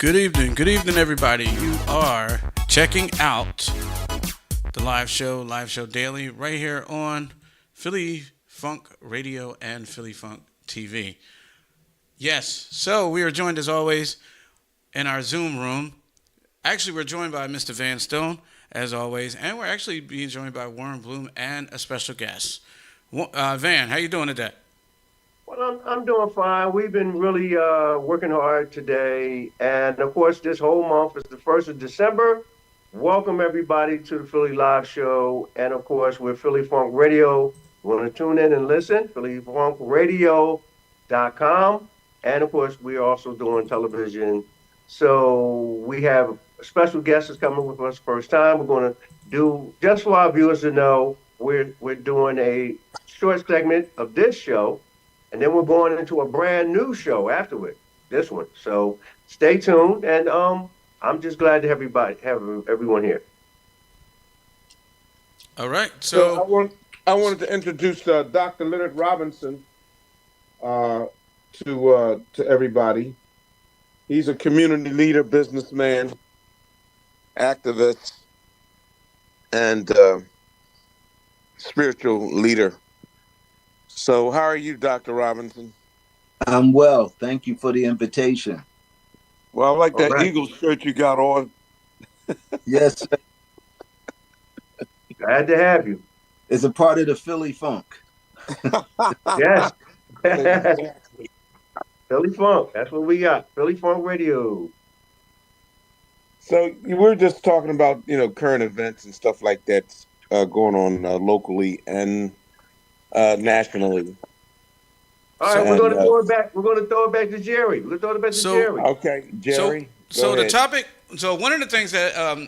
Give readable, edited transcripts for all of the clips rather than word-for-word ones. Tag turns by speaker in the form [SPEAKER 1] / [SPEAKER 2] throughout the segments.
[SPEAKER 1] Good evening, everybody. You are checking out the live show daily, right here on Philly Funk Radio and Philly Funk TV. Yes, so we are joined as always in our Zoom room. Actually, we're joined by Mr. Van Stone, as always, and we're actually being joined by Warren Bloom and a special guest. Van, how you doing today?
[SPEAKER 2] Well, I'm doing fine. We've been really working hard today. And of course, this whole month is the 1st of December. Welcome, everybody, to the Philly Live Show. And of course, we're Philly Funk Radio. You want to tune in and listen? PhillyFunkRadio.com. And of course, we are also doing television. So we have a special guest that's coming with us first time. We're going to do, just for our viewers to know, we're doing a short segment of this show, and then we're going into a brand new show afterward, this one. So stay tuned, and I'm just glad to have everyone here.
[SPEAKER 1] All right,
[SPEAKER 3] So
[SPEAKER 1] so
[SPEAKER 3] I wanted to introduce Dr. Leonard Robinson to everybody. He's a community leader, businessman, activist, and spiritual leader. So, how are you, Dr. Robinson?
[SPEAKER 4] I'm well. Thank you for the invitation.
[SPEAKER 3] Well, I like
[SPEAKER 2] All
[SPEAKER 3] that
[SPEAKER 2] right.
[SPEAKER 3] Eagles shirt you got on.
[SPEAKER 4] Yes, sir.
[SPEAKER 2] Glad to have you.
[SPEAKER 4] It's a part of the Philly Funk.
[SPEAKER 2] Yes. Philly Funk. That's what we got. Philly Funk Radio.
[SPEAKER 3] So we're just talking about current events and stuff like that going on locally and nationally.
[SPEAKER 2] All right,
[SPEAKER 3] So,
[SPEAKER 2] we're going to throw it back. We're going to throw it back to Jerry. We're going to throw it back to
[SPEAKER 1] So-
[SPEAKER 2] Jerry.
[SPEAKER 3] Okay, Jerry.
[SPEAKER 1] So
[SPEAKER 3] go
[SPEAKER 1] the
[SPEAKER 3] ahead.
[SPEAKER 1] topic. So one of the things that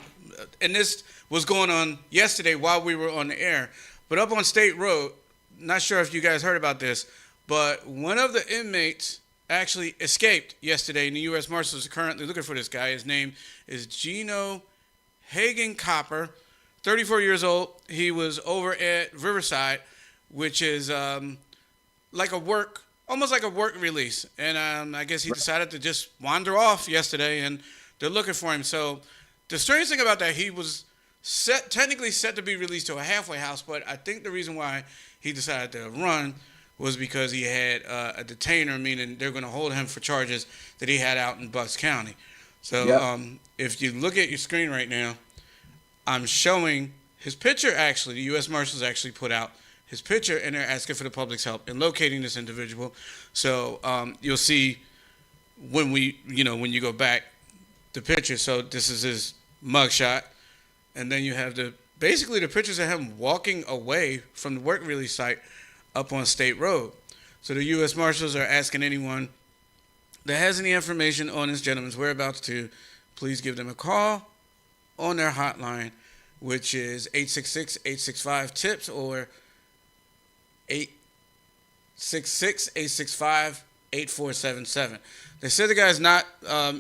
[SPEAKER 1] and this was going on yesterday while we were on the air, but up on State Road. Not sure if you guys heard about this, but one of the inmates actually escaped yesterday, and the U.S. Marshals are currently looking for this guy. His name is Gino Hagen Copper, 34 years old. He was over at Riverside, which is like almost like a work release. And I guess he decided to just wander off yesterday, and they're looking for him. So the strange thing about that, he was technically set to be released to a halfway house, but I think the reason why he decided to run was because he had a detainer, meaning they're going to hold him for charges that he had out in Bucks County. So
[SPEAKER 4] Yep.
[SPEAKER 1] If you look at your screen right now, I'm showing his picture. Actually, the U.S. Marshals actually put out his picture, and they're asking for the public's help in locating this individual. So you'll see when when you go back the picture. So this is his mugshot, and then you have basically the pictures of him walking away from the work release site up on State Road. So the U.S. Marshals are asking anyone that has any information on this gentleman's whereabouts to please give them a call on their hotline, which is 866-865-TIPS or 866-865-8477. They said the guy's not,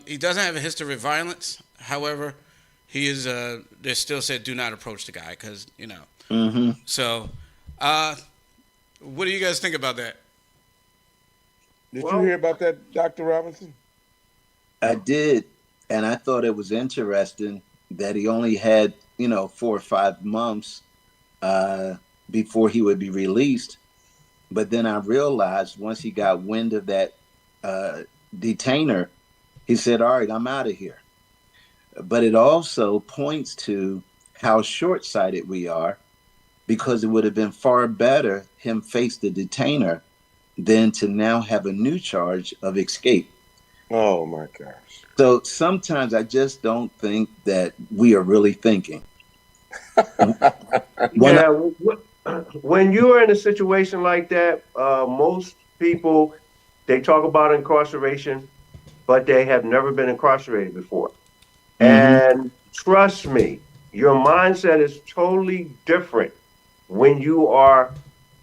[SPEAKER 1] he doesn't have a history of violence. However, he is, they still said do not approach the guy because,
[SPEAKER 4] Mm-hmm.
[SPEAKER 1] So, what do you guys think about that?
[SPEAKER 3] Did
[SPEAKER 2] Well-
[SPEAKER 3] you hear about that, Dr. Robinson?
[SPEAKER 4] I did, and I thought it was interesting that he only had 4 or 5 months before he would be released. But then I realized once he got wind of that detainer, he said, "All right, I'm out of here." But it also points to how short-sighted we are, because it would have been far better him face the detainer than to now have a new charge of escape.
[SPEAKER 3] Oh my gosh.
[SPEAKER 4] So sometimes I just don't think that we are really thinking.
[SPEAKER 2] Yeah, when you're in a situation like that, most people, they talk about incarceration, but they have never been incarcerated before. And trust me, your mindset is totally different when you are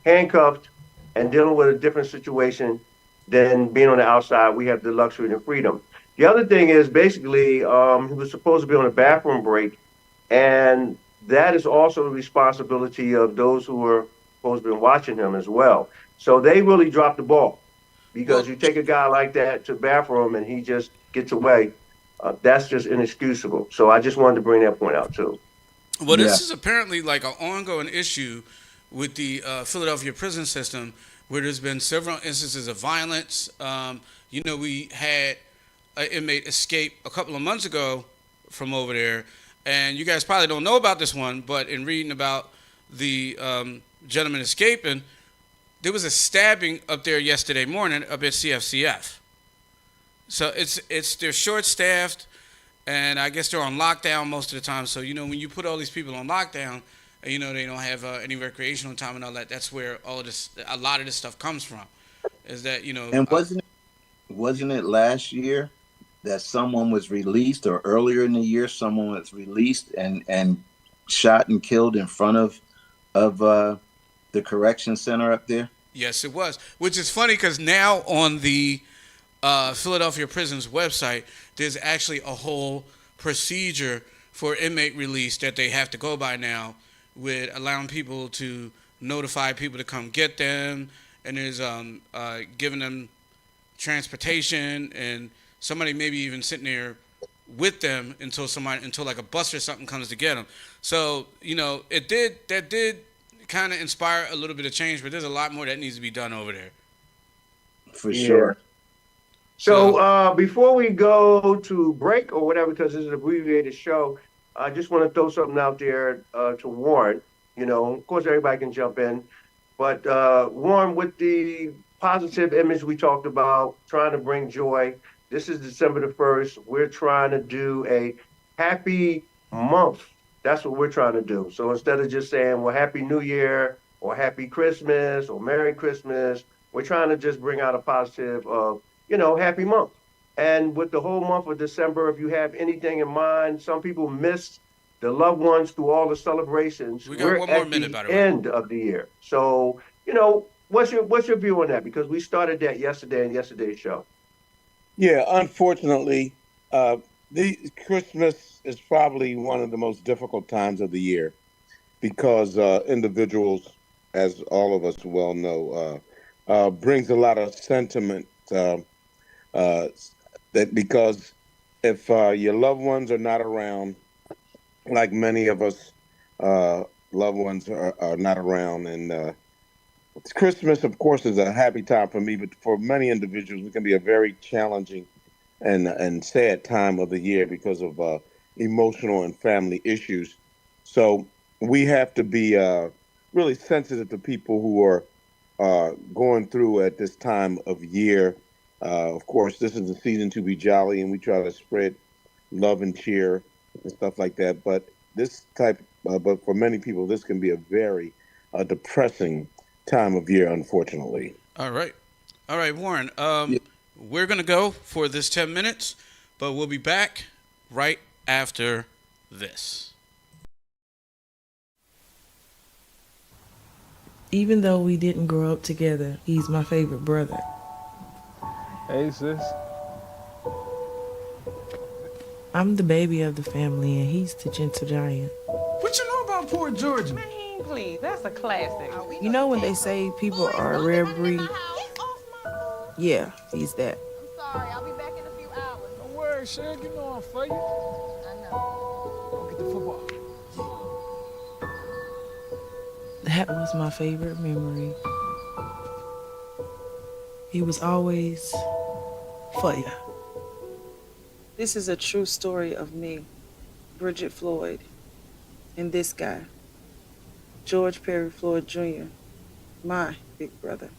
[SPEAKER 2] handcuffed and dealing with a different situation than being on the outside. We have the luxury and freedom. The other thing is basically he was supposed to be on a bathroom break, and that is also the responsibility of those who are supposed to be watching him as well. So they really dropped the ball, because you take a guy like that to the bathroom and he just gets away. That's just inexcusable. So I just wanted to bring that point out too.
[SPEAKER 1] Well,
[SPEAKER 4] Yeah.
[SPEAKER 1] this is apparently like an ongoing issue with the Philadelphia prison system, where there's been several instances of violence. We had an inmate escape a couple of months ago from over there, and you guys probably don't know about this one, but in reading about the gentleman escaping, there was a stabbing up there yesterday morning up at CFCF. So they're short staffed, and I guess they're on lockdown most of the time. So when you put all these people on lockdown, and they don't have any recreational time and all that. That's where a lot of this stuff comes from. Is that
[SPEAKER 4] And wasn't it last year that someone was released, or earlier in the year someone was released and shot and killed in front of the correction center up there?
[SPEAKER 1] Yes, it was. Which is funny because now on the Philadelphia Prison's website, there's actually a whole procedure for inmate release that they have to go by now, with allowing people to notify people to come get them, and there's giving them transportation, and somebody maybe even sitting there with them until like a bus or something comes to get them. So that did kind of inspire a little bit of change, but there's a lot more that needs to be done over there.
[SPEAKER 4] For sure.
[SPEAKER 2] So before we go to break or whatever, because this is an abbreviated show, I just want to throw something out there to Warren. Of course, everybody can jump in, but Warren, with the positive image we talked about, trying to bring joy. This is December the 1st. We're trying to do a happy month. That's what we're trying to do. So instead of just saying, well, Happy New Year or Happy Christmas or Merry Christmas, we're trying to just bring out a positive of, happy month. And with the whole month of December, if you have anything in mind, some people miss the loved ones through all the celebrations.
[SPEAKER 1] We got
[SPEAKER 2] We're
[SPEAKER 1] one more
[SPEAKER 2] at
[SPEAKER 1] minute,
[SPEAKER 2] the
[SPEAKER 1] by the way.
[SPEAKER 2] end of the year. So, what's your view on that? Because we started that yesterday in yesterday's show.
[SPEAKER 3] Yeah, unfortunately, the Christmas is probably one of the most difficult times of the year because individuals, as all of us well know, brings a lot of sentiment. That because if your loved ones are not around, like many of us, loved ones are not around, and Christmas, of course, is a happy time for me, but for many individuals, it can be a very challenging and sad time of the year because of emotional and family issues. So we have to be really sensitive to people who are going through at this time of year. Of course, this is the season to be jolly, and we try to spread love and cheer and stuff like that. But but for many people, this can be a very depressing time of year, unfortunately.
[SPEAKER 1] All right, Warren.
[SPEAKER 4] Yeah.
[SPEAKER 1] We're gonna go for this 10 minutes, but we'll be back right after this.
[SPEAKER 5] Even though we didn't grow up together, he's my favorite brother.
[SPEAKER 6] Hey, sis.
[SPEAKER 5] I'm the baby of the family, and he's the gentle giant.
[SPEAKER 6] What you know about Port Georgia?
[SPEAKER 7] Man, please, that's a classic.
[SPEAKER 5] You know when they say people are a rare breed? Yeah, he's that.
[SPEAKER 8] I'm sorry, I'll be back in a few hours.
[SPEAKER 6] Don't worry, Shug. You know I'm for you.
[SPEAKER 8] I know.
[SPEAKER 6] Go get the football.
[SPEAKER 5] That was my favorite memory. He was always for ya. This is a true story of me, Bridget Floyd, and this guy, George Perry Floyd Jr., my big brother.